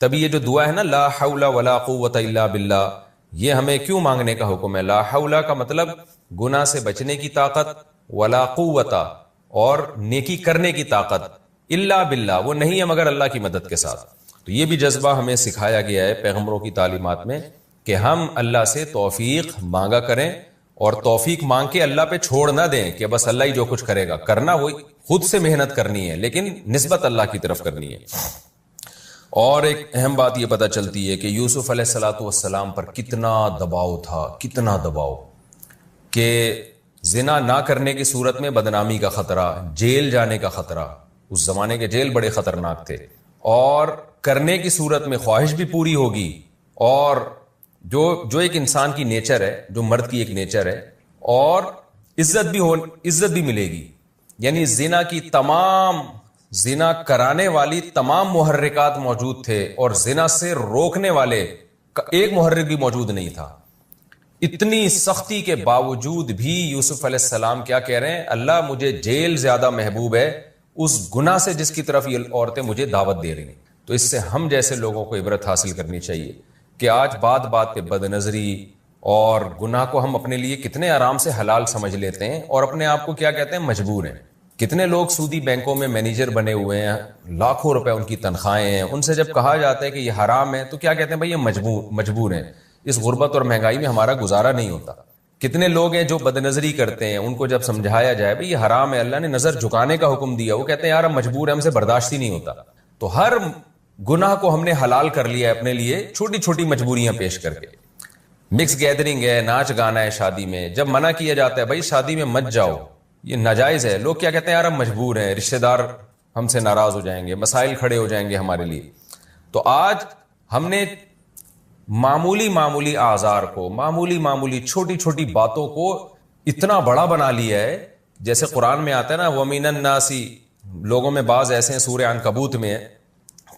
تبھی یہ جو دعا ہے نا لا حول ولا قوت الا باللہ، یہ ہمیں کیوں مانگنے کا حکم ہے؟ لا حول کا مطلب گناہ سے بچنے کی طاقت، ولا قوت اور نیکی کرنے کی طاقت، الا باللہ وہ نہیں ہے مگر اللہ کی مدد کے ساتھ۔ تو یہ بھی جذبہ ہمیں سکھایا گیا ہے پیغمبروں کی تعلیمات میں کہ ہم اللہ سے توفیق مانگا کریں، اور توفیق مانگ کے اللہ پہ چھوڑ نہ دیں کہ بس اللہ ہی جو کچھ کرے گا، کرنا وہی خود سے محنت کرنی ہے لیکن نسبت اللہ کی طرف کرنی ہے۔ اور ایک اہم بات یہ پتہ چلتی ہے کہ یوسف علیہ الصلوۃ والسلام پر کتنا دباؤ تھا، کتنا دباؤ، کہ زنا نہ کرنے کی صورت میں بدنامی کا خطرہ، جیل جانے کا خطرہ، اس زمانے کے جیل بڑے خطرناک تھے، اور کرنے کی صورت میں خواہش بھی پوری ہوگی، اور جو ایک انسان کی نیچر ہے، جو مرد کی ایک نیچر ہے، اور عزت بھی ملے گی، یعنی زنا کرانے والی تمام محرکات موجود تھے اور زنا سے روکنے والے ایک محرک بھی موجود نہیں تھا۔ اتنی سختی کے باوجود بھی یوسف علیہ السلام کیا کہہ رہے ہیں؟ اللہ مجھے جیل زیادہ محبوب ہے اس گناہ سے جس کی طرف یہ عورتیں مجھے دعوت دے رہی ہیں۔ تو اس سے ہم جیسے لوگوں کو عبرت حاصل کرنی چاہیے کہ آج بات بات پہ بد نظری اور گناہ کو ہم اپنے لیے کتنے آرام سے حلال سمجھ لیتے ہیں، اور اپنے آپ کو کیا کہتے ہیں؟ مجبور ہیں۔ کتنے لوگ سودی بینکوں میں مینیجر بنے ہوئے ہیں، لاکھوں روپے ان کی تنخواہیں ہیں، ان سے جب کہا جاتا ہے کہ یہ حرام ہے تو کیا کہتے ہیں؟ بھائی یہ مجبور ہیں، اس غربت اور مہنگائی میں ہمارا گزارا نہیں ہوتا۔ کتنے لوگ ہیں جو بد نظری کرتے ہیں، ان کو جب سمجھایا جائے بھئی یہ حرام ہے، اللہ نے نظر جھکانے کا حکم دیا، وہ کہتے ہیں یار ہم مجبور ہیں، ہم سے برداشت ہی نہیں ہوتا۔ تو ہر گناہ کو ہم نے حلال کر لیا ہے اپنے لیے، چھوٹی چھوٹی مجبوریاں پیش کر کے۔ مکس گیدرنگ ہے، ناچ گانا ہے شادی میں، جب منع کیا جاتا ہے بھائی شادی میں مت جاؤ، یہ ناجائز ہے، لوگ کیا کہتے ہیں؟ یار ہم مجبور ہیں، رشتہ دار ہم سے ناراض ہو جائیں گے، مسائل کھڑے ہو جائیں گے ہمارے لیے۔ تو آج ہم نے معمولی آزار کو، معمولی چھوٹی چھوٹی باتوں کو اتنا بڑا بنا لیا ہے، جیسے قرآن میں آتا ہے نا وَمِنَ النَّاسِ، لوگوں میں بعض ایسے ہیں، سورہ عنکبوت میں ہے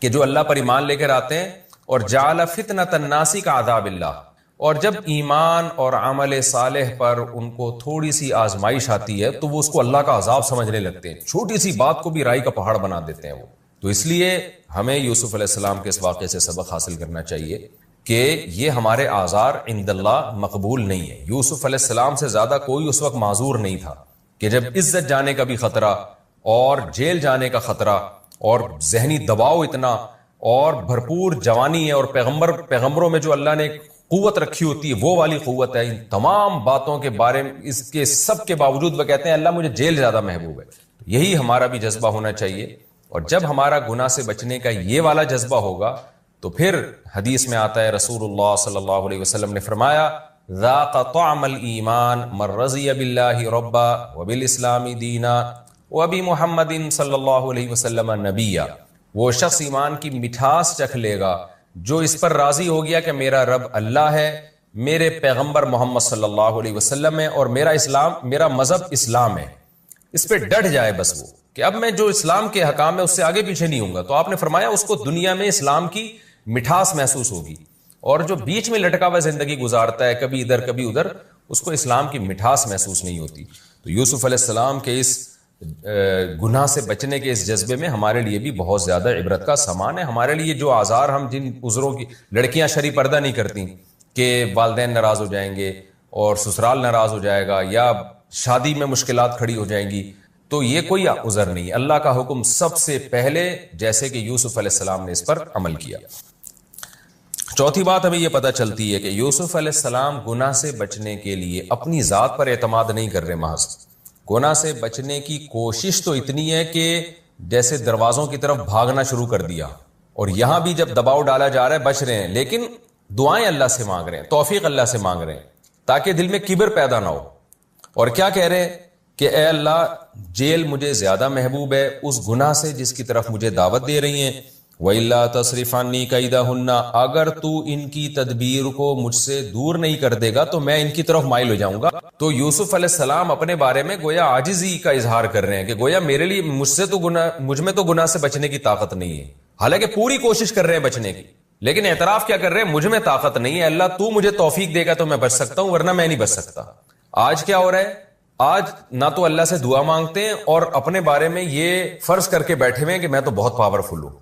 کہ جو اللہ پر ایمان لے کر آتے ہیں، اور جعل فتنۃ الناس کعذاب اللہ، اور جب ایمان اور عمل صالح پر ان کو تھوڑی سی آزمائش آتی ہے تو وہ اس کو اللہ کا عذاب سمجھنے لگتے ہیں، چھوٹی سی بات کو بھی رائی کا پہاڑ بنا دیتے ہیں وہ۔ تو اس لیے ہمیں یوسف علیہ السلام کے اس واقعے سے سبق حاصل کرنا چاہیے کہ یہ ہمارے آزار عند اللہ مقبول نہیں ہے۔ یوسف علیہ السلام سے زیادہ کوئی اس وقت معذور نہیں تھا کہ جب عزت جانے کا بھی خطرہ اور جیل جانے کا خطرہ اور ذہنی دباؤ اتنا اور بھرپور جوانی ہے، اور پیغمبروں میں جو اللہ نے قوت رکھی ہوتی ہے وہ والی قوت ہے، ان تمام باتوں کے بارے میں اس کے سب کے باوجود وہ کہتے ہیں اللہ مجھے جیل زیادہ محبوب ہے۔ یہی ہمارا بھی جذبہ ہونا چاہیے، اور جب ہمارا گناہ سے بچنے کا یہ والا جذبہ ہوگا تو پھر حدیث میں آتا ہے رسول اللہ صلی اللہ علیہ وسلم نے فرمایا ذاق طعم الایمان من رضی باللہ ربا وبالاسلام دینا وبمحمد صلی اللہ علیہ وسلم نبیا، وہ شخص ایمان کی مٹھاس چکھ لے گا جو اس پر راضی ہو گیا کہ میرا رب اللہ ہے، میرے پیغمبر محمد صلی اللہ علیہ وسلم ہے، اور میرا مذہب اسلام ہے، اس پہ ڈٹ جائے بس وہ کہ اب میں جو اسلام کے حکام ہے اس سے آگے پیچھے نہیں ہوں گا۔ تو آپ نے فرمایا اس کو دنیا میں اسلام کی مٹھاس محسوس ہوگی، اور جو بیچ میں لٹکا ہوا زندگی گزارتا ہے کبھی ادھر کبھی ادھر، اس کو اسلام کی مٹھاس محسوس نہیں ہوتی۔ تو یوسف علیہ السلام کے اس گناہ سے بچنے کے اس جذبے میں ہمارے لیے بھی بہت زیادہ عبرت کا سامان ہے۔ ہمارے لیے جو آزار، ہم جن عذروں کی، لڑکیاں شرعی پردہ نہیں کرتی کہ والدین ناراض ہو جائیں گے اور سسرال ناراض ہو جائے گا یا شادی میں مشکلات کھڑی ہو جائیں گی، تو یہ کوئی عذر نہیں، اللہ کا حکم سب سے پہلے، جیسے کہ یوسف علیہ السلام نے اس پر عمل کیا۔ چوتھی بات ہمیں یہ پتہ چلتی ہے کہ یوسف علیہ السلام گناہ سے بچنے کے لیے اپنی ذات پر اعتماد نہیں کر رہے، محض گناہ سے بچنے کی کوشش تو اتنی ہے کہ جیسے دروازوں کی طرف بھاگنا شروع کر دیا، اور یہاں بھی جب دباؤ ڈالا جا رہا ہے بچ رہے ہیں، لیکن دعائیں اللہ سے مانگ رہے ہیں، توفیق اللہ سے مانگ رہے ہیں تاکہ دل میں کبر پیدا نہ ہو۔ اور کیا کہہ رہے ہیں کہ اے اللہ جیل مجھے زیادہ محبوب ہے اس گناہ سے جس کی طرف مجھے دعوت دے رہی ہیں، وَإِلَّا تَصْرِفْ عَنِّي كَيْدَهُنَّ، اگر تو ان کی تدبیر کو مجھ سے دور نہیں کر دے گا تو میں ان کی طرف مائل ہو جاؤں گا۔ تو یوسف علیہ السلام اپنے بارے میں گویا عاجزی کا اظہار کر رہے ہیں کہ گویا میرے لیے مجھ میں تو گناہ سے بچنے کی طاقت نہیں ہے، حالانکہ پوری کوشش کر رہے ہیں بچنے کی، لیکن اعتراف کیا کر رہے ہیں؟ مجھ میں طاقت نہیں ہے، اللہ تو مجھے توفیق دے گا تو میں بچ سکتا ہوں، ورنہ میں نہیں بچ سکتا۔ آج کیا ہو رہا ہے؟ آج نہ تو اللہ سے دعا مانگتے ہیں اور اپنے بارے میں یہ فرض کر کے بیٹھے ہوئے ہیں کہ میں تو بہت پاورفل ہوں،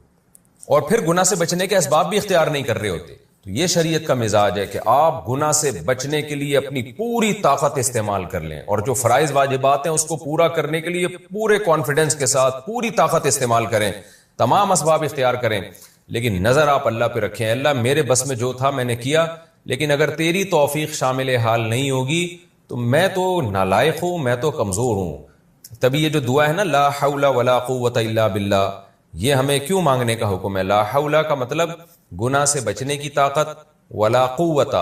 اور پھر گناہ سے بچنے کے اسباب بھی اختیار نہیں کر رہے ہوتے. تو یہ شریعت کا مزاج ہے کہ آپ گناہ سے بچنے کے لیے اپنی پوری طاقت استعمال کر لیں, اور جو فرائض واجبات ہیں اس کو پورا کرنے کے لیے پورے کانفیڈنس کے ساتھ پوری طاقت استعمال کریں, تمام اسباب اختیار کریں, لیکن نظر آپ اللہ پہ رکھیں. اللہ میرے بس میں جو تھا میں نے کیا, لیکن اگر تیری توفیق شامل حال نہیں ہوگی تو میں تو نالائق ہوں, میں تو کمزور ہوں. تبھی یہ جو دعا ہے نا, لا حول ولا قوت الا باللہ, یہ ہمیں کیوں مانگنے کا حکم ہے؟ لا حول کا مطلب گناہ سے بچنے کی طاقت, ولا قوت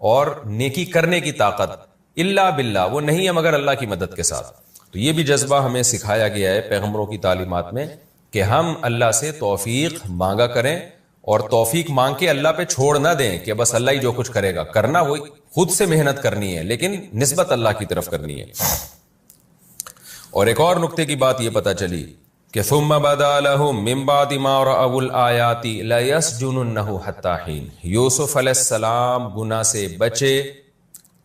اور نیکی کرنے کی طاقت, الا باللہ وہ نہیں ہے مگر اللہ کی مدد کے ساتھ. تو یہ بھی جذبہ ہمیں سکھایا گیا ہے پیغمبروں کی تعلیمات میں کہ ہم اللہ سے توفیق مانگا کریں, اور توفیق مانگ کے اللہ پہ چھوڑ نہ دیں کہ بس اللہ ہی جو کچھ کرے گا. کرنا وہی خود سے محنت کرنی ہے, لیکن نسبت اللہ کی طرف کرنی ہے. اور ایک اور نقطے کی بات یہ پتہ چلی کہ ثم بدا لهم من بعد ما رأوا الآیات لیسجننه حتی حین. یوسف علیہ السلام گناہ سے بچے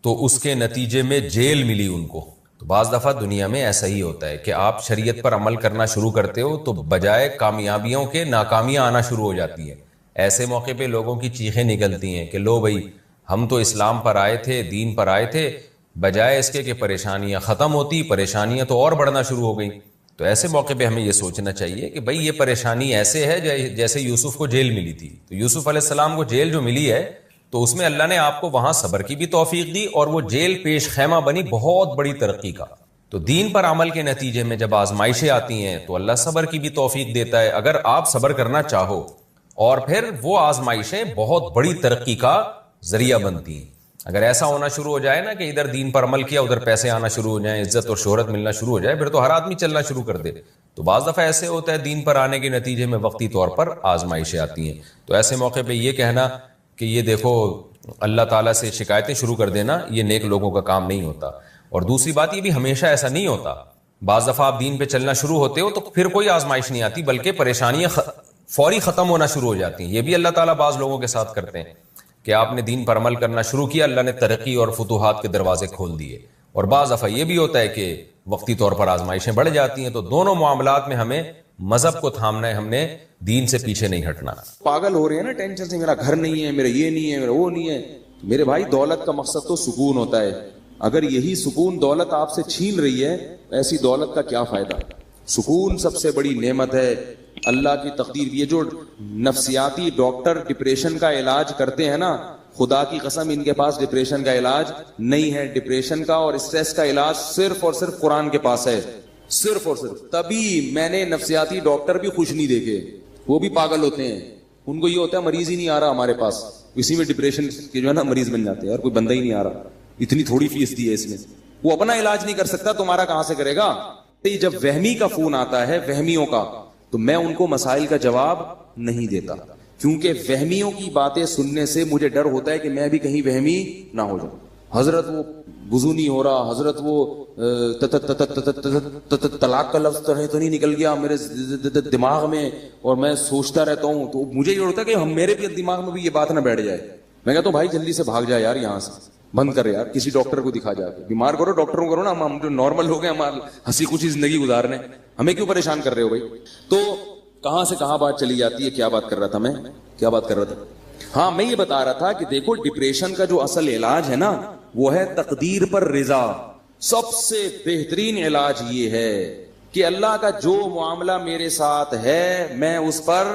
تو اس کے نتیجے میں جیل ملی ان کو. تو بعض دفعہ دنیا میں ایسا ہی ہوتا ہے کہ آپ شریعت پر عمل کرنا شروع کرتے ہو تو بجائے کامیابیوں کے ناکامیاں آنا شروع ہو جاتی ہیں. ایسے موقع پہ لوگوں کی چیخیں نکلتی ہیں کہ لو بھائی ہم تو اسلام پر آئے تھے, دین پر آئے تھے, بجائے اس کے کہ پریشانیاں ختم ہوتی, پریشانیاں تو اور بڑھنا شروع ہو گئیں. تو ایسے موقع پہ ہمیں یہ سوچنا چاہیے کہ بھائی یہ پریشانی ایسے ہے جیسے یوسف کو جیل ملی تھی. تو یوسف علیہ السلام کو جیل جو ملی ہے تو اس میں اللہ نے آپ کو وہاں صبر کی بھی توفیق دی, اور وہ جیل پیش خیمہ بنی بہت بڑی ترقی کا. تو دین پر عمل کے نتیجے میں جب آزمائشیں آتی ہیں تو اللہ صبر کی بھی توفیق دیتا ہے اگر آپ صبر کرنا چاہو, اور پھر وہ آزمائشیں بہت بڑی ترقی کا ذریعہ بنتی ہیں. اگر ایسا ہونا شروع ہو جائے نا کہ ادھر دین پر عمل کیا ادھر پیسے آنا شروع ہو جائیں, عزت اور شہرت ملنا شروع ہو جائے, پھر تو ہر آدمی چلنا شروع کر دے. تو بعض دفعہ ایسے ہوتا ہے دین پر آنے کے نتیجے میں وقتی طور پر آزمائشیں آتی ہیں. تو ایسے موقع پہ یہ کہنا کہ یہ دیکھو اللہ تعالیٰ سے شکایتیں شروع کر دینا, یہ نیک لوگوں کا کام نہیں ہوتا. اور دوسری بات یہ بھی ہمیشہ ایسا نہیں ہوتا. بعض دفعہ آپ دین پہ چلنا شروع ہوتے ہو تو پھر کوئی آزمائش نہیں آتی, بلکہ پریشانیاں فوری ختم ہونا شروع ہو جاتی ہیں. یہ بھی اللہ تعالیٰ بعض لوگوں کے ساتھ کرتے ہیں کہ آپ نے دین پر عمل کرنا شروع کیا, اللہ نے ترقی اور فتوحات کے دروازے کھول دیے. اور بعض دفعہ یہ بھی ہوتا ہے کہ وقتی طور پر آزمائشیں بڑھ جاتی ہیں. تو دونوں معاملات میں ہمیں مذہب کو تھامنا ہے, ہم نے دین سے پیچھے نہیں ہٹنا. پاگل ہو رہے ہیں نا ٹینشن سے, میرا گھر نہیں ہے, میرا یہ نہیں ہے, میرا وہ نہیں ہے. میرے بھائی دولت کا مقصد تو سکون ہوتا ہے. اگر یہی سکون دولت آپ سے چھین رہی ہے ایسی دولت کا کیا فائدہ؟ سکون سب سے بڑی نعمت ہے, اللہ کی تقدیر. یہ جو نفسیاتی ڈاکٹر ڈپریشن کا علاج کرتے ہیں نا, خدا کی قسم ان کے پاس ڈپریشن کا علاج نہیں ہے. ڈپریشن کا اور اسٹریس کا علاج صرف اور صرف قرآن کے پاس ہے, صرف اور صرف. تبھی میں نے نفسیاتی ڈاکٹر بھی خوش نہیں دیکھے, وہ بھی پاگل ہوتے ہیں. ان کو یہ ہوتا ہے مریض ہی نہیں آ رہا ہمارے پاس, اسی میں ڈپریشن کے جو ہے نا مریض بن جاتے ہیں, اور کوئی بندہ ہی نہیں آ رہا, اتنی تھوڑی فیس دی ہے اس میں. وہ اپنا علاج نہیں کر سکتا, تمہارا کہاں سے کرے گا؟ جب وہمی کا فون آتا ہے وہمیوں کا, تو میں ان کو مسائل کا جواب نہیں دیتا, کیونکہ وہمیوں کی باتیں سننے سے مجھے ڈر ہوتا ہے کہ میں بھی کہیں وہمی نہ ہو جاؤں. حضرت وہ وضو نہیں ہو رہا, حضرت وہ طلاق کا لفظ تو نہیں نکل گیا میرے دماغ میں, اور میں سوچتا رہتا ہوں. تو مجھے یہ ہوتا ہے کہ میرے بھی دماغ میں بھی یہ بات نہ بیٹھ جائے. میں کہتا ہوں بھائی جلدی سے بھاگ جائے یار, یہاں سے بند کر یار, کسی ڈاکٹر کو دکھا جا کے. بیمار کرو ڈاکٹروں کرو نا, ہم جو نارمل لوگ ہیں ہمارے ہنسی خوشی زندگی گزارنے, ہمیں کیوں پریشان کر رہے ہو بھائی؟ تو کہاں سے کہاں بات چلی جاتی ہے. کیا بات کر رہا تھا میں, کیا بات کر رہا تھا؟ ہاں میں یہ بتا رہا تھا کہ دیکھو ڈپریشن کا جو اصل علاج ہے نا وہ ہے تقدیر پر رضا. سب سے بہترین علاج یہ ہے کہ اللہ کا جو معاملہ میرے ساتھ ہے میں اس پر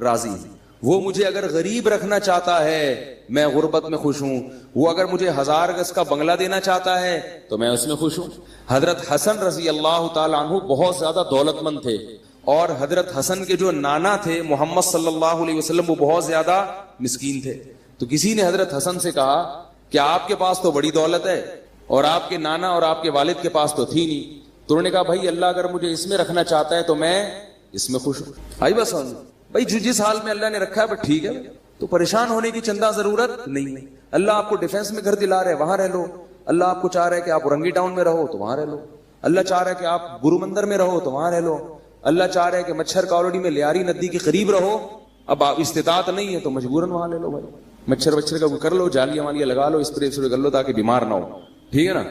راضی ہوں. وہ مجھے اگر غریب رکھنا چاہتا ہے میں غربت میں خوش ہوں, وہ اگر مجھے 1000 گز کا بنگلہ دینا چاہتا ہے تو میں اس میں خوش ہوں. حضرت حسن رضی اللہ تعالیٰ عنہ بہت زیادہ دولت مند تھے, اور حضرت حسن کے جو نانا تھے محمد صلی اللہ علیہ وسلم وہ بہت زیادہ مسکین تھے. تو کسی نے حضرت حسن سے کہا کہ آپ کے پاس تو بڑی دولت ہے اور آپ کے نانا اور آپ کے والد کے پاس تو تھی نہیں. تو انہوں نے کہا بھائی اللہ اگر مجھے اس میں رکھنا چاہتا ہے تو میں اس میں خوش ہوں. آئی بس بھائی جس حال میں اللہ نے رکھا ہے بس ٹھیک ہے, تو پریشان ہونے کی چندہ ضرورت نہیں. اللہ آپ کو ڈیفینس میں گھر دلا رہے وہاں رہ لو, اللہ آپ کو چاہ رہا ہے کہ آپ اورنگی ٹاؤن میں رہو تو وہاں رہ لو, اللہ چاہ رہا ہے کہ آپ گرو مندر میں رہو تو وہاں رہ لو, اللہ چاہ رہا ہے کہ مچھر کالونی میں لیاری ندی کے قریب رہو, اب استطاعت نہیں ہے تو مجبوراً وہاں لے لو بھائی. مچھر کا کر لو, جالیاں والیاں لگا لو, اسپرے کر لو تاکہ بیمار نہ ہو, ٹھیک ہے نا.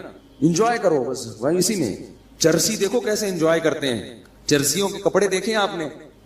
انجوائے کرو بس وہیں اسی میں. چرسی دیکھو کیسے انجوائے کرتے ہیں, چرسیوں کے کپڑے دیکھے آپ نے,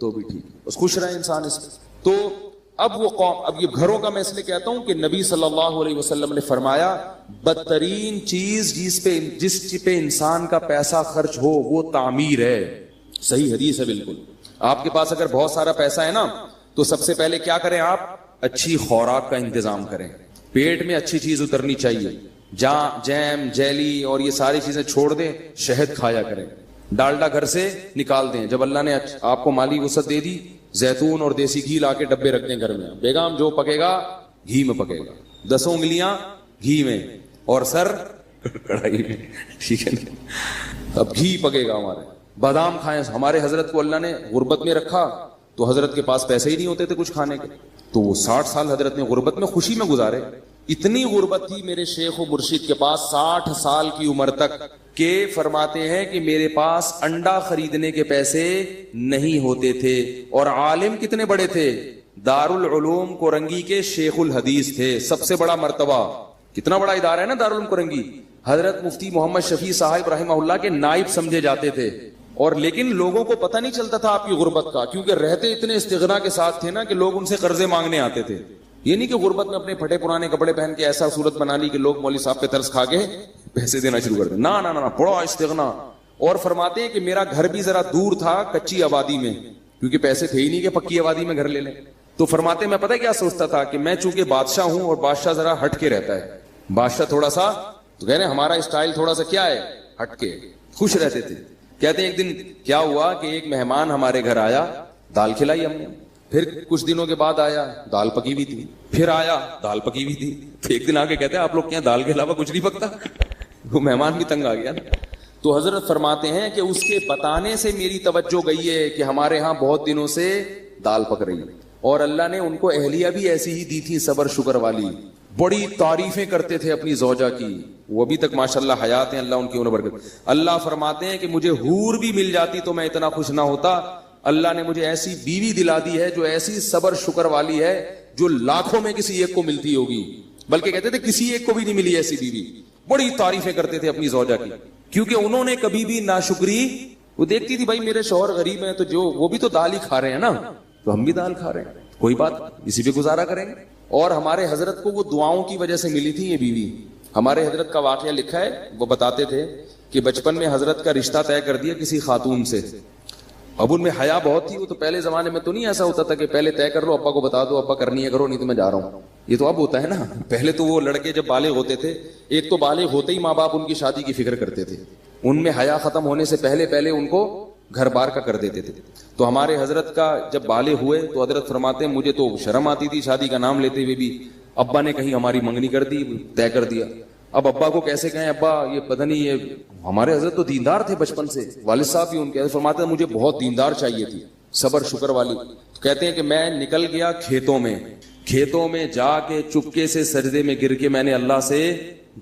تو بھی ٹھیک ہے، بس خوش رہے انسان اس میں. تو اب وہ قوم، اب یہ گھروں کا میں اس لیے کہتا ہوں کہ نبی صلی اللہ علیہ وسلم نے فرمایا بدترین چیز جس پہ انسان کا پیسہ خرچ ہو وہ تعمیر ہے. صحیح حدیث ہے بالکل. آپ کے پاس اگر بہت سارا پیسہ ہے نا تو سب سے پہلے کیا کریں آپ؟ اچھی خوراک کا انتظام کریں. پیٹ میں اچھی چیز اترنی چاہیے. جیم جیلی اور یہ ساری چیزیں چھوڑ دیں, شہد کھایا کریں. ڈالڈا گھر سے نکال دیں. جب اللہ نے آپ کو مالی وسعت دے دی, زیتون اور دیسی گھی لا کے ڈبے رکھ دیں گھر میں. بیگم جو پکے گا گھی میں پکے گا, 10 انگلیاں گھی میں اور سر کڑھائی میں, ٹھیک ہے نا؟ اب گھی پکے گا ہمارے. بادام کھائیں. ہمارے حضرت کو اللہ نے غربت میں رکھا تو حضرت کے پاس پیسے ہی نہیں ہوتے تھے کچھ کھانے کے, تو وہ 60 سال حضرت نے غربت میں خوشی میں گزارے. اتنی غربت تھی میرے شیخ و مرشد کے پاس 60 سال کی عمر تک کہ فرماتے ہیں کہ میرے پاس انڈا خریدنے کے پیسے نہیں ہوتے تھے. اور عالم کتنے بڑے تھے, دارالعلوم کورنگی کے شیخ الحدیث تھے. سب سے بڑا مرتبہ, کتنا بڑا ادارہ ہے نا دارالعلوم کورنگی. حضرت مفتی محمد شفیع صاحب رحمہ اللہ کے نائب سمجھے جاتے تھے. اور لیکن لوگوں کو پتہ نہیں چلتا تھا آپ کی غربت کا, کیونکہ رہتے اتنے استغنا کے ساتھ تھے نا کہ لوگ ان سے قرضے مانگنے آتے تھے. یہ نہیں کہ غربت میں اپنے پھٹے پرانے کپڑے پہن کے ایسا صورت بنا لی کہ لوگ مولوی صاحب پہ ترس کھا کے پیسے دینا شروع کر دیں. نا نا نا, بڑا استغنا. اور فرماتے ہیں کہ میرا گھر بھی ذرا دور تھا کچی آبادی میں, کیونکہ پیسے تھے ہی نہیں کہ پکی آبادی میں گھر لے لیں. تو فرماتے میں پتہ کیا سوچتا تھا کہ میں چونکہ بادشاہ ہوں اور بادشاہ ذرا ہٹ کے رہتا ہے, بادشاہ تھوڑا سا, تو کہہ رہے ہیں ہمارا اسٹائل تھوڑا سا کیا ہے, ہٹ کے. خوش رہتے تھے. کہتے ہیں ایک دن کیا ہوا کہ ایک مہمان ہمارے گھر آیا, دال کھلائی ہم نے. پھر کچھ دنوں کے بعد آیا, دال پکی ہوئی تھی. پھر آیا, دال پکی ہوئی تھی. پھر ایک دن آ کے کہتے ہیں آپ لوگ کیا دال کے علاوہ کچھ نہیں پکتا؟ وہ مہمان بھی تنگ آ گیا. تو حضرت فرماتے ہیں کہ اس کے بتانے سے میری توجہ گئی ہے کہ ہمارے ہاں بہت دنوں سے دال پک رہی ہے. اور اللہ نے ان کو اہلیہ بھی ایسی ہی دی تھی, صبر شکر والی. بڑی تعریفیں کرتے تھے اپنی زوجہ کی, وہ ابھی تک ماشاءاللہ حیات ہیں, اللہ ان کی عمر برکت. اللہ فرماتے ہیں کہ مجھے حور بھی مل جاتی تو میں اتنا خوش نہ ہوتا. اللہ نے مجھے ایسی بیوی دلا دی ہے جو ایسی صبر شکر والی ہے جو لاکھوں میں کسی ایک کو ملتی ہوگی, بلکہ کہتے تھے کسی ایک کو بھی نہیں ملی ایسی بیوی. بڑی تعریفیں کرتے تھے اپنی زوجہ کی, کیونکہ انہوں نے کبھی بھی ناشکری, وہ دیکھتی تھی بھائی میرے شوہر غریب ہیں تو جو وہ بھی تو دال ہی کھا رہے ہیں نا, تو ہم بھی دال کھا رہے ہیں, کوئی بات اسی پہ گزارا کریں گے. اور ہمارے حضرت کو وہ دعاؤں کی وجہ سے ملی تھی یہ بیوی. ہمارے حضرت کا واقعہ لکھا ہے, وہ بتاتے تھے کہ بچپن میں حضرت کا رشتہ طے کر دیا کسی خاتون سے. اب ان میں حیا بہت تھی, وہ تو پہلے زمانے میں تو نہیں ایسا ہوتا تھا کہ پہلے طے کر لو, ابا کو بتا دو, ابا کرنی ہے کرو نہیں تو میں جا رہا ہوں. یہ تو اب ہوتا ہے نا. پہلے تو وہ لڑکے جب بالغ ہوتے تھے, ایک تو بالغ ہوتے ہی ماں باپ ان کی شادی کی فکر کرتے تھے, ان میں حیا ختم ہونے سے پہلے ان کو گھر بار کا کر دیتے تھے. تو ہمارے حضرت کا جب بالغ ہوئے تو حضرت فرماتے ہیں مجھے تو شرم آتی تھی شادی کا نام لیتے ہوئے بھی. ابا نے کہیں ہماری منگنی کر دی, طے کر دیا. اب ابا کو کیسے کہیں ابا یہ پتہ نہیں, یہ ہمارے حضرت تو دیندار تھے بچپن سے, والد صاحب بھی ان کے فرماتے ہیں مجھے بہت دیندار چاہیے تھی, صبر شکر والی. کہتے ہیں کہ میں نکل گیا کھیتوں میں جا کے چپکے سے سجدے میں گر کے میں نے اللہ سے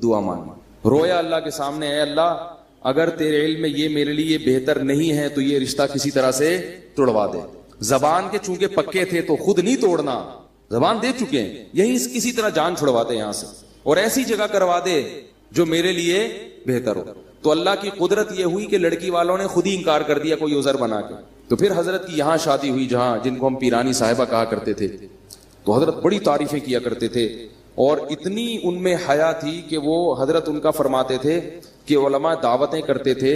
دعا مانگی. رویا اللہ کے سامنے, اے اللہ اگر تیرے علم میں یہ میرے لیے بہتر نہیں ہے تو یہ رشتہ کسی طرح سے توڑوا دے. زبان کے چونکہ پکے تھے تو خود نہیں توڑنا, زبان دے چکے ہیں, یہی کسی طرح جان چھڑوا دے یہاں سے, اور ایسی جگہ کروا دے جو میرے لیے بہتر ہو. تو اللہ کی قدرت یہ ہوئی کہ لڑکی والوں نے خود ہی انکار کر دیا کوئی عذر بنا کے. تو پھر حضرت کی یہاں شادی ہوئی, جہاں جن کو ہم پیرانی صاحبہ کہا کرتے تھے. تو حضرت بڑی تعریفیں کیا کرتے تھے, اور اتنی ان میں حیا تھی کہ وہ حضرت ان کا فرماتے تھے کہ علماء دعوتیں کرتے تھے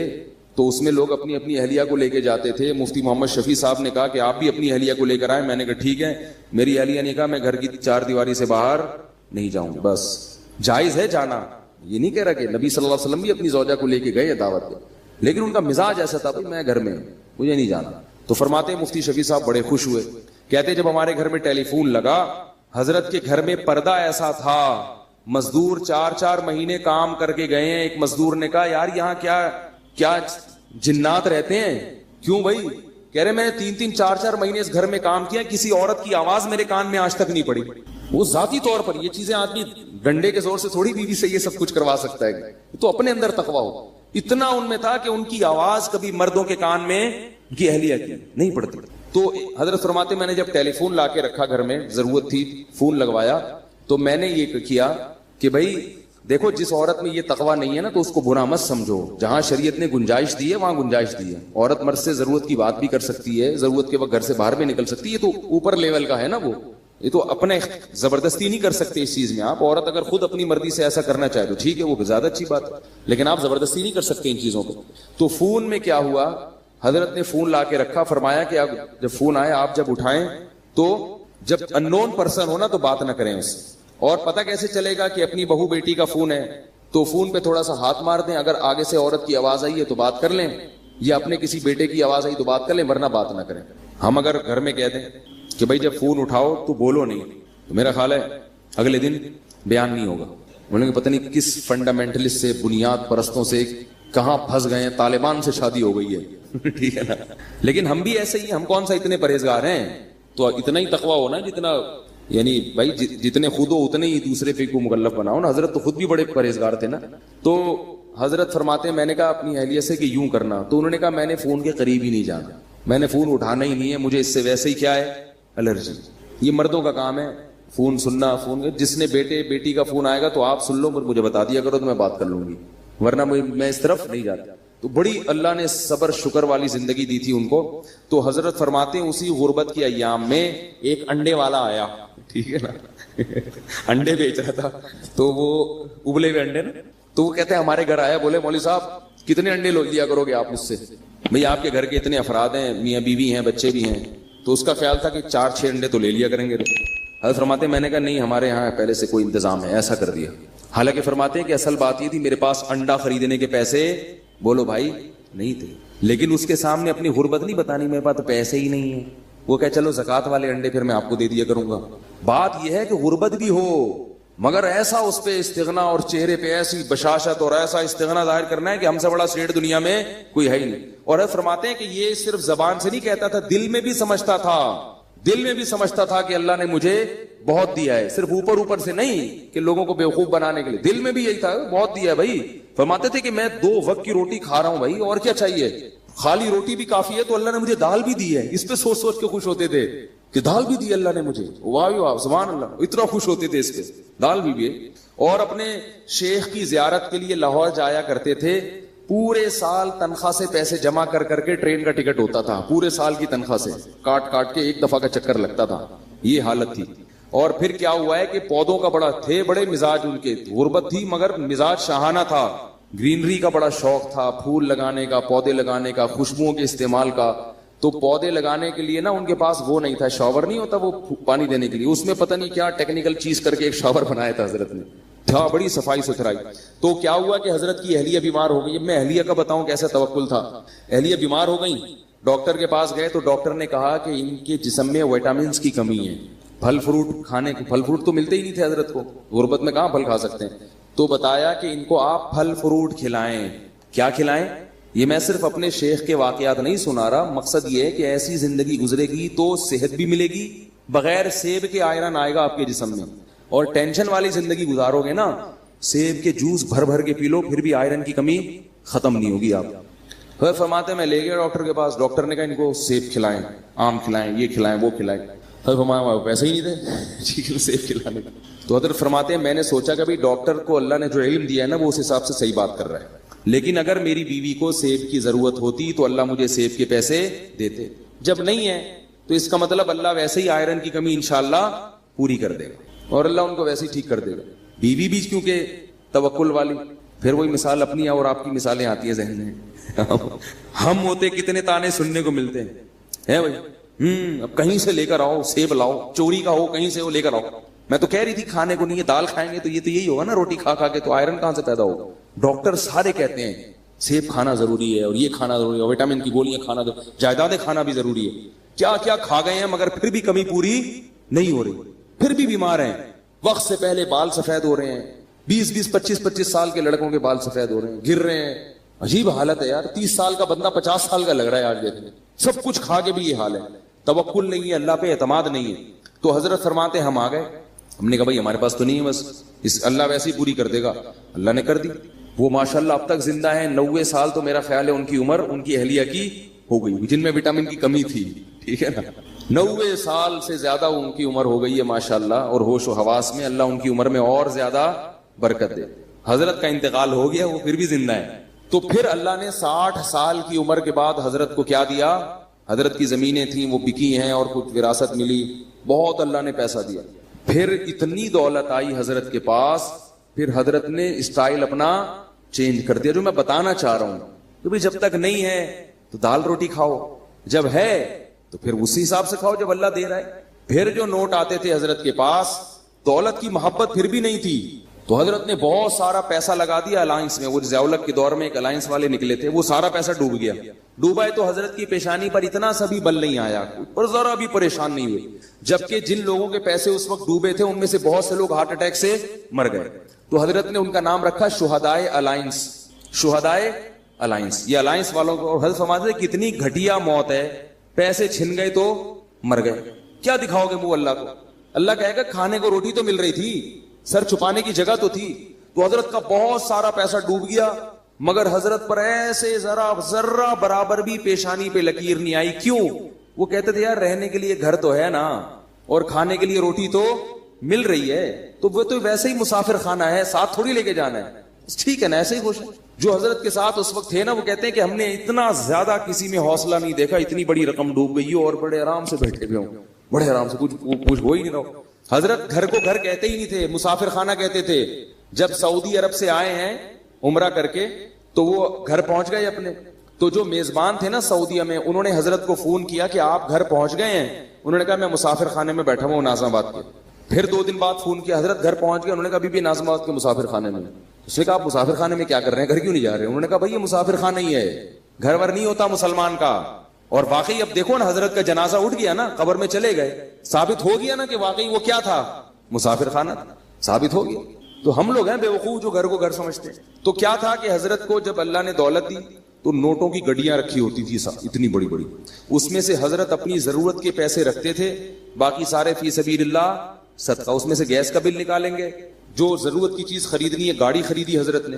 تو اس میں لوگ اپنی اپنی اہلیہ کو لے کے جاتے تھے. مفتی محمد شفیع صاحب نے کہا کہ آپ بھی اپنی اہلیہ کو لے کر آئے. میں نے کہا ٹھیک ہے. میری اہلیہ نے کہا میں گھر کی 4 دیواری سے باہر نہیں جاؤں گی. بس جائز ہے جانا, یہ نہیں کہہ رہا کہ نبی صلی اللہ علیہ وسلم بھی اپنی زوجہ کو لے کے گئے دعوت پہ, لیکن ان کا مزاج ایسا تھا میں گھر میں مجھے نہیں جانا. تو فرماتے ہیں مفتی شفیع صاحب بڑے خوش ہوئے. کہتے جب ہمارے گھر میں ٹیلی فون لگا, حضرت کے گھر میں پردہ ایسا تھا, مزدور 4 مہینے کام کر کے گئے ہیں. ایک مزدور نے کہا یار یہاں کیا جنات رہتے ہیں؟ کیوں بھائی؟ کہہ رہے میں نے 3 4 مہینے اس گھر میں کام کیا, کسی عورت کی آواز میرے کان میں آج تک نہیں پڑی. وہ ذاتی طور پر یہ چیزیں آدمی ڈنڈے کے زور سے تھوڑی بیوی سے یہ سب کچھ کروا سکتا ہے, تو اپنے اندر تقویٰ ہو. اتنا ان میں تھا کہ ان کی آواز کبھی مردوں کے کان میں کی اہلیہ کی نہیں پڑتی. تو حضرت فرماتے میں نے جب ٹیلی فون لا کے رکھا گھر میں, ضرورت تھی فون لگوایا, تو میں نے یہ کیا کہ بھائی دیکھو جس عورت میں یہ تقوی نہیں ہے نا تو اس کو برا مت سمجھو. جہاں شریعت نے گنجائش دی ہے وہاں گنجائش دی ہے. عورت مرد سے ضرورت کی بات بھی کر سکتی ہے, ضرورت کے وقت گھر سے باہر بھی نکل سکتی ہے. یہ تو اوپر لیول کا ہے نا, وہ یہ تو اپنے زبردستی نہیں کر سکتے اس چیز میں آپ. عورت اگر خود اپنی مرضی سے ایسا کرنا چاہے تو ٹھیک ہے, وہ زیادہ اچھی بات ہے, لیکن آپ زبردستی نہیں کر سکتے ان چیزوں کو. تو فون میں کیا ہوا, حضرت نے فون لا کے رکھا, فرمایا کہ اب جب فون آئے آپ جب اٹھائیں تو جب ان نون پرسن ہونا تو بات نہ کریں اس سے. اور پتہ کیسے چلے گا کہ اپنی بہو بیٹی کا فون ہے تو فون پہ تھوڑا سا ہاتھ مار دیں, اگر آگے سے عورت کی آواز آئی ہے تو بات کر لیں, یا اپنے کسی بیٹے کی آواز آئی تو بات کر لیں, ورنہ بات نہ کریں. ہم اگر گھر میں کہہ دیں کہ بھائی جب فون اٹھاؤ تو بولو نہیں, تو میرا خیال ہے اگلے دن بیان نہیں ہوگا. بولیں گے پتہ نہیں کس فنڈامنٹلسٹ سے, بنیاد پرستوں سے کہاں پھنس گئے ہیں, طالبان سے شادی ہو گئی ہے. ٹھیک ہے نا, لیکن ہم بھی ایسے ہی, ہم کون سا اتنے پرہیزگار ہیں. تو اتنا ہی تقویٰ ہونا جتنا, یعنی بھائی جتنے خود ہو اتنے ہی دوسرے پہ کو مکلف بناؤ نا. حضرت تو خود بھی بڑے پرہیزگار تھے نا. تو حضرت فرماتے ہیں میں نے کہا اپنی اہلیہ سے کہ یوں کرنا, تو انہوں نے کہا میں نے فون کے قریب ہی نہیں جانا, میں نے فون اٹھانا ہی نہیں ہے, مجھے اس سے ویسے ہی کیا ہے الرجی. یہ مردوں کا کام ہے فون سننا. فون جس نے بیٹے بیٹی کا فون آئے گا تو آپ سن لو, مجھے بتا دیا کرو تو میں بات کر لوں گی, ورنہ میں اس طرف نہیں جاتا. تو بڑی اللہ نے صبر شکر والی زندگی دی تھی ان کو. تو حضرت فرماتے ہیں اسی غربت کے ایام میں ایک انڈے والا آیا, ٹھیک ہے نا, انڈے بیچ رہا تھا, تو وہ ابلے ہوئے انڈے نا, تو وہ کہتے ہیں ہمارے گھر آیا, بولے مولوی صاحب کتنے انڈے لیا کرو گے آپ مجھ سے, بھئی آپ کے گھر کے اتنے افراد ہیں, میاں بیوی ہیں, بچے بھی ہیں. تو اس کا خیال تھا کہ 4-6 انڈے تو لے لیا کریں گے. حضرت فرماتے ہیں میں نے کہا نہیں, ہمارے یہاں پہلے سے کوئی انتظام ہے, ایسا کر دیا. حالانکہ فرماتے ہیں کہ اصل بات یہ تھی میرے پاس انڈا خریدنے کے پیسے بولو بھائی نہیں تھے, لیکن اس کے سامنے اپنی غربت نہیں بتانی, میرے پاس تو پیسے ہی نہیں ہیں. وہ کہ چلو زکات والے انڈے پھر میں آپ کو دے دیا کروں گا. بات یہ ہے کہ غربت بھی ہو مگر ایسا اس پہ استغنا, اور چہرے پہ ایسی بشاشت اور ایسا استغنا ظاہر کرنا ہے کہ ہم سے بڑا سیٹ دنیا میں کوئی ہے ہی نہیں. اور فرماتے ہیں کہ یہ صرف زبان سے نہیں کہتا تھا, دل میں بھی سمجھتا تھا, دل میں بھی سمجھتا تھا کہ اللہ نے مجھے بہت دیا ہے. صرف اوپر اوپر سے نہیں کہ لوگوں کو بیوقوف بنانے کے لیے, دل میں بھی یہی تھا بہت دیا ہے بھائی. فرماتے تھے کہ میں 2 وقت کی روٹی کھا رہا ہوں بھائی, اور کیا چاہیے, خالی روٹی بھی کافی ہے, تو اللہ نے مجھے دال بھی دی ہے. اس پہ سوچ سوچ کے خوش ہوتے تھے کہ دال بھی دی اللہ نے مجھے, واہ واہ سبحان اللہ, اتنا خوش ہوتے تھے اس پہ, دال بھی ہے. اور اپنے شیخ کی زیارت کے لیے لاہور جایا کرتے تھے, پورے سال تنخواہ سے پیسے جمع کر کر کے ٹرین کا ٹکٹ ہوتا تھا, پورے سال کی تنخواہ سے کاٹ کاٹ کے ایک دفعہ کا چکر لگتا تھا. یہ حالت تھی. اور پھر کیا ہوا ہے کہ پودوں کا بڑا تھے, بڑے مزاج ان کے, غربت تھی مگر مزاج شاہانہ تھا, گرینری کا بڑا شوق تھا, پھول لگانے کا, پودے لگانے کا, خوشبوؤں کے استعمال کا. تو پودے لگانے کے لیے نا ان کے پاس وہ نہیں تھا, شاور نہیں ہوتا وہ پانی دینے کے لیے, اس میں پتہ نہیں کیا ٹیکنیکل چیز کر کے ایک شاور بنایا تھا حضرت نے, تھا بڑی صفائی ستھرائی. تو کیا ہوا کہ حضرت کی اہلیہ بیمار ہو گئی. اب میں اہلیہ کا بتاؤں کیسا توکل تھا. اہلیہ بیمار ہو گئی, ڈاکٹر کے پاس گئے تو ڈاکٹر نے کہا کہ ان کے جسم میں وٹامنس کی کمی ہے, پھل فروٹ کھانے کو, پھل فروٹ تو ملتے ہی نہیں تھے حضرت کو, غربت میں کہاں پھل کھا سکتے ہیں. تو بتایا کہ ان کو آپ پھل فروٹ کھلائیں. کیا کھلائیں؟ یہ میں صرف اپنے شیخ کے واقعات نہیں سنا رہا, مقصد یہ ہے کہ ایسی زندگی گزرے گی تو صحت بھی ملے گی, بغیر سیب کے آئرن آئے گا آپ کے جسم میں. اور ٹینشن والی زندگی گزارو گے نا, سیب کے جوس بھر بھر کے پی لو, پھر بھی آئرن کی کمی ختم نہیں ہوگی آپ. پھر فرماتے میں لے گیا ڈاکٹر کے پاس, ڈاکٹر نے کہا ان کو سیب کھلائیں, آم کھلائیں, یہ کھلائیں, وہ کھلائیں. پیسے ہی نہیں تھے سیب کھلانے کا. تو حضرت فرماتے ہیں میں نے سوچا کہ ڈاکٹر کو اللہ نے جو علم دیا ہے نا وہ اس حساب سے صحیح بات کر رہا ہے, لیکن اگر میری بیوی کو سیب کی ضرورت ہوتی تو اللہ مجھے سیب کے پیسے دیتے, جب نہیں ہے تو اس کا مطلب اللہ ویسے ہی آئرن کی کمی انشاءاللہ پوری کر دے گا, اور اللہ ان کو ویسے ہی ٹھیک کر دے گا. بیوی بھی کیونکہ توکل والی, پھر وہی مثال اپنی ہے اور آپ کی مثالیں آتی ہیں ذہن میں. ہم ہوتے کتنے تانے سننے کو ملتے ہیں بھائی, اب کہیں سے لے کر آؤ, سیب لاؤ, چوری کا ہو کہیں سے وہ لے کر آؤ. میں تو کہہ رہی تھی کھانے کو نہیں ہے, دال کھائیں گے تو یہ تو یہی ہوگا نا, روٹی کھا کھا کے, تو آئرن کہاں سے پیدا ہوگا. ڈاکٹر سارے کہتے ہیں سیب کھانا ضروری ہے, اور یہ کھانا ضروری ہے, اور وٹامن کی گولیاں کھانا, جائیدادیں کھانا بھی ضروری ہے. کیا کیا کھا گئے ہیں مگر پھر بھی کمی پوری نہیں ہو رہی, پھر بھی بیمار ہیں. وقت سے پہلے بال سفید ہو رہے ہیں, 20-20, 25-25 سال کے لڑکوں کے بال سفید ہو رہے ہیں, گر رہے ہیں. عجیب حالت ہے یار, 30 سال کا بندہ 50 سال کا لگ رہا ہے آج دیکھیں. سب کچھ کھا کے بھی یہ حال ہے, توکل نہیں ہے, اللہ پہ اعتماد نہیں ہے. تو حضرت فرماتے ہم آ گئے, ہم نے کہا بھائی ہمارے پاس تو نہیں ہے, بس اس اللہ ویسے ہی پوری کر دے گا. اللہ نے کر دی. وہ ماشاءاللہ اب تک زندہ ہیں, 90 سال تو میرا خیال ہے ان کی عمر ان کی اہلیہ کی ہو گئی, جن میں وٹامن کی کمی تھی, ٹھیک ہے نا. 90 سال سے زیادہ ان کی عمر ہو گئی ہے ماشاءاللہ, اور ہوش و حواس میں اللہ ان کی عمر میں اور زیادہ برکت دے. حضرت کا انتقال ہو گیا, وہ پھر بھی زندہ ہے. تو پھر اللہ نے 60 سال کی عمر کے بعد حضرت کو کیا دیا؟ حضرت کی زمینیں تھیں وہ بکی ہیں اور کچھ وراثت ملی, بہت اللہ نے پیسہ دیا. پھر اتنی دولت آئی حضرت کے پاس, پھر حضرت نے اسٹائل اپنا چینج کر دیا. جو میں بتانا چاہ رہا ہوں کہ بھئی جب تک نہیں ہے تو دال روٹی کھاؤ, جب ہے تو پھر اسی حساب سے کھاؤ جب اللہ دے رہا ہے. پھر جو نوٹ آتے تھے حضرت کے پاس, دولت کی محبت پھر بھی نہیں تھی, تو حضرت نے بہت سارا پیسہ لگا دیا الائنس میں. وہ ضیاء الحق کے دور میں ایک الائنس والے نکلے تھے, وہ سارا پیسہ ڈوب گیا. ڈوبا ہے تو حضرت کی پیشانی پر اتنا سا بھی بل نہیں آیا اور ذرا بھی پریشان نہیں ہوئے. جبکہ جن لوگوں کے پیسے اس وقت ڈوبے تھے ان میں سے بہت سے لوگ ہارٹ اٹیک سے مر گئے. تو حضرت نے ان کا نام رکھا شہدائے الائنس. شہدائے الائنس, یہ الائنس والوں کو. اور حضرت فرماتے ہیں کتنی گھٹیا موت ہے, پیسے چھن گئے تو مر گئے. کیا دکھاؤ گے وہ اللہ کو؟ اللہ کہے گا کھانے کو روٹی تو مل رہی تھی, سر چھپانے کی جگہ تو تھی. تو حضرت کا بہت سارا پیسہ ڈوب گیا, مگر حضرت پر ایسے ذرہ برابر بھی پیشانی پہ لکیر نہیں آئی. کیوں؟ وہ کہتے تھے یار رہنے کے لیے گھر تو ہے نا, اور کھانے کے لیے روٹی تو مل رہی ہے, تو وہ تو ویسے ہی مسافر خانہ ہے, ساتھ تھوڑی لے کے جانا ہے, ٹھیک ہے نا, ایسے ہی خوش. جو حضرت کے ساتھ اس وقت تھے نا, وہ کہتے ہیں کہ ہم نے اتنا زیادہ کسی میں حوصلہ نہیں دیکھا, اتنی بڑی رقم ڈوب گئی اور بڑے آرام سے بیٹھے ہوئے ہوں, بڑے آرام سے, کچھ ہو ہی نہیں رہا. حضرت گھر کو گھر کہتے ہی نہیں تھے, مسافر خانہ کہتے تھے. جب سعودی عرب سے آئے ہیں عمرہ کر کے تو وہ گھر پہنچ گئے اپنے, تو جو میزبان تھے نا سعودیہ میں, انہوں نے حضرت کو فون کیا کہ آپ گھر پہنچ گئے ہیں. انہوں نے کہا میں مسافر خانے میں بیٹھا ہوں ناظم آباد کے. پھر 2 دن بعد فون کیا, حضرت گھر پہنچ گئے. انہوں نے کہا ابھی بھی ناظم آباد کے مسافر خانے میں. اس نے کہا آپ مسافر خانے میں کیا کر رہے ہیں, گھر کیوں نہیں جا رہے؟ انہوں نے کہا بھائی یہ مسافر خانہ ہی ہے, گھر ور نہیں ہوتا مسلمان کا. اور واقعی اب دیکھو نا, حضرت کا جنازہ اٹھ گیا نا, قبر میں چلے گئے, ثابت ہو گیا نا کہ واقعی وہ کیا تھا, مسافر خانہ تھا, ثابت ہو گیا. تو ہم لوگ ہیں بے وقوف جو گھر کو گھر سمجھتے ہیں. تو کیا تھا کہ حضرت کو جب اللہ نے دولت دی تو نوٹوں کی گڈیاں رکھی ہوتی تھی اتنی بڑی بڑی, اس میں سے حضرت اپنی ضرورت کے پیسے رکھتے تھے, باقی سارے فی سبیل اللہ صدقہ. اس میں سے گیس کا بل نکالیں گے, جو ضرورت کی چیز خریدنی ہے. گاڑی خریدی حضرت نے,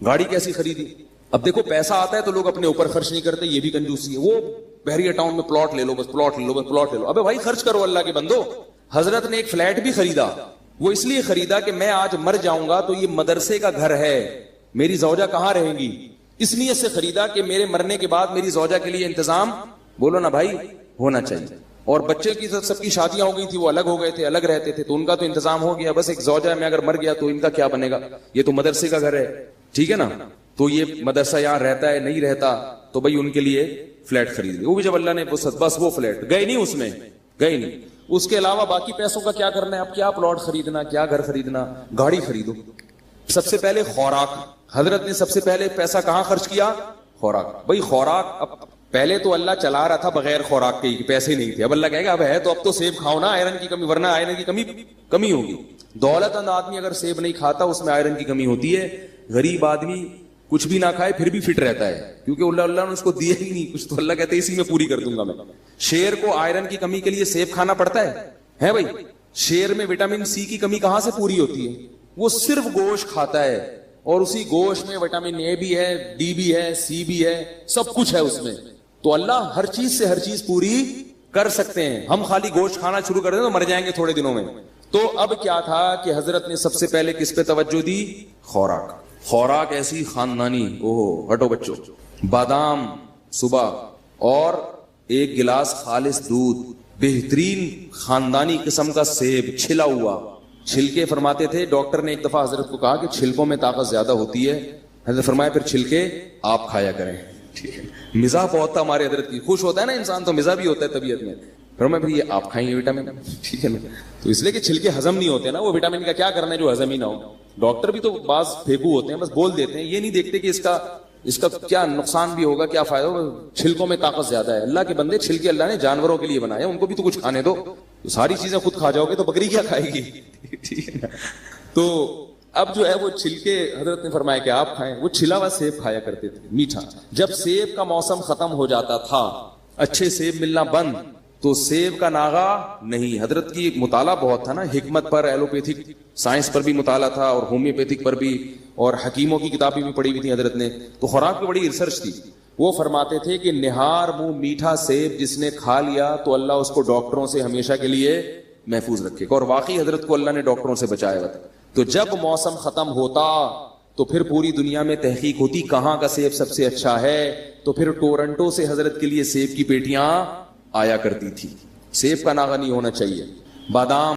گاڑی کیسی خریدی؟ اب دیکھو پیسہ آتا ہے تو لوگ اپنے اوپر خرچ نہیں کرتے, یہ بھی کنجوسی ہے. وہ بحریہ ٹاؤن میں پلاٹ لے لو, بس پلاٹ لے لو, بس پلاٹ لے لو. ابے بھائی خرچ کرو اللہ کے بندو. حضرت نے ایک فلیٹ بھی خریدا, وہ اس لیے خریدا کہ میں آج مر جاؤں گا تو یہ مدرسے کا گھر ہے, میری زوجہ کہاں رہیں گی, اس لیے سے خریدا کہ میرے مرنے کے بعد میری زوجہ کے لیے انتظام, بولو نا بھائی, ہونا چاہیے. اور بچے کی سب کی شادیاں ہو گئی تھی, وہ الگ ہو گئے تھے, الگ رہتے تھے, تو ان کا تو انتظام ہو گیا. بس ایک زوجہ میں اگر مر گیا تو ان کا کیا بنے گا, یہ تو مدرسے کا گھر ہے, ٹھیک ہے نا. تو یہ مدرسہ یہاں رہتا ہے نہیں رہتا, تو بھائی ان کے لیے فلیٹ خرید لی. وہ بھی جب اللہ نے بس وہ فلیٹ گئے نہیں, اس میں گئے نہیں. اس کے علاوہ باقی پیسوں کا کیا کرنا ہے, اب کیا پلاٹ خریدنا, کیا گھر خریدنا, گاڑی خریدو. سب سے پہلے خوراک, حضرت نے سب سے پہلے پیسہ کہاں خرچ کیا؟ خوراک. بھائی خوراک, اب پہلے تو اللہ چلا رہا تھا بغیر خوراک کے, پیسے نہیں تھے. اب اللہ کہے گا اب ہے تو اب تو سیب کھاؤ نا, آئرن کی کمی, ورنہ آئرن کی کمی ہوگی. دولت مند آدمی اگر سیب نہیں کھاتا اس میں آئرن کی کمی ہوتی ہے. غریب آدمی کچھ بھی نہ کھائے پھر بھی فٹ رہتا ہے, کیونکہ اللہ نے اس کو دیا ہی نہیں کچھ, تو اللہ کہتے ہیں اسی میں پوری کر دوں گا میں. شیر کو آئرن کی کمی کے لیے سیب کھانا پڑتا ہے بھائی. شیر میں وٹامن سی کی کمی کہاں سے پوری ہوتی ہے؟ وہ صرف گوشت کھاتا ہے, اور اسی گوشت میں وٹامن اے بھی ہے, ڈی بھی ہے, سی بھی ہے, سب کچھ ہے اس میں. تو اللہ ہر چیز سے ہر چیز پوری کر سکتے ہیں. ہم خالی گوشت کھانا شروع کر دیں تو مر جائیں گے تھوڑے دنوں میں. تو اب کیا تھا کہ حضرت نے سب سے پہلے کس پہ توجہ دی؟ خوراک. خوراک ایسی خاندانی, ہٹو بچوں, بادام صبح اور 1 گلاس خالص دودھ, بہترین خاندانی قسم کا سیب چھلا ہوا. چھلکے فرماتے تھے, ڈاکٹر نے ایک دفعہ حضرت کو کہا کہ چھلکوں میں طاقت زیادہ ہوتی ہے. حضرت فرمایا پھر چھلکے آپ کھایا کریں. ٹھیک ہے, مزاح بہت تھا ہمارے حضرت کی, خوش ہوتا ہے نا انسان تو مزاح بھی ہوتا ہے طبیعت میں. فرمایا پھر یہ آپ کھائیں گے وٹامن, ٹھیک ہے نا. تو اس لیے کہ چھلکے ہضم نہیں ہوتے نا, وہ وٹامن کا کیا کرنا ہے جو ہضم ہی نہ ہو. ڈاکٹر بھی تو بعض پھیکو ہوتے ہیں, بس بول دیتے ہیں, یہ نہیں دیکھتے کہ اس کا کیا نقصان بھی ہوگا, کیا فائدہ ہوگا. چھلکوں میں طاقت زیادہ ہے. اللہ کے بندے, چھلکے اللہ نے جانوروں کے لیے بنائے, ان کو بھی تو کچھ کھانے دو. تو ساری چیزیں خود کھا جاؤ گے تو بکری کیا کھائے گی, ٹھیک ہے نا. تو اب جو ہے وہ چھلکے حضرت نے فرمایا کہ آپ کھائیں. وہ چھلا ہوا سیب کھایا کرتے تھے, میٹھا. جب سیب کا موسم ختم ہو جاتا تھا, اچھے سیب ملنا بند, تو سیب کا ناغا نہیں. حضرت کی مطالعہ بہت تھا نا, حکمت پر, ایلوپیتھک سائنس پر بھی مطالعہ تھا, اور ہومیوپیتھک پر بھی, اور حکیموں کی کتابیں بھی پڑھی ہوئی تھی حضرت نے. تو خوراک کی بڑی ریسرچ تھی. وہ فرماتے تھے کہ نہار منہ میٹھا سیب جس نے کھا لیا تو اللہ اس کو ڈاکٹروں سے ہمیشہ کے لیے محفوظ رکھے گا. اور واقعی حضرت کو اللہ نے ڈاکٹروں سے بچایا تھا. تو جب موسم ختم ہوتا تو پھر پوری دنیا میں تحقیق ہوتی کہاں کا سیب سب سے اچھا ہے, تو پھر ٹورنٹو سے حضرت کے لیے سیب کی پیٹیاں آیا کرتی تھی. سیب کا ناغہ نہیں ہونا چاہیے. بادام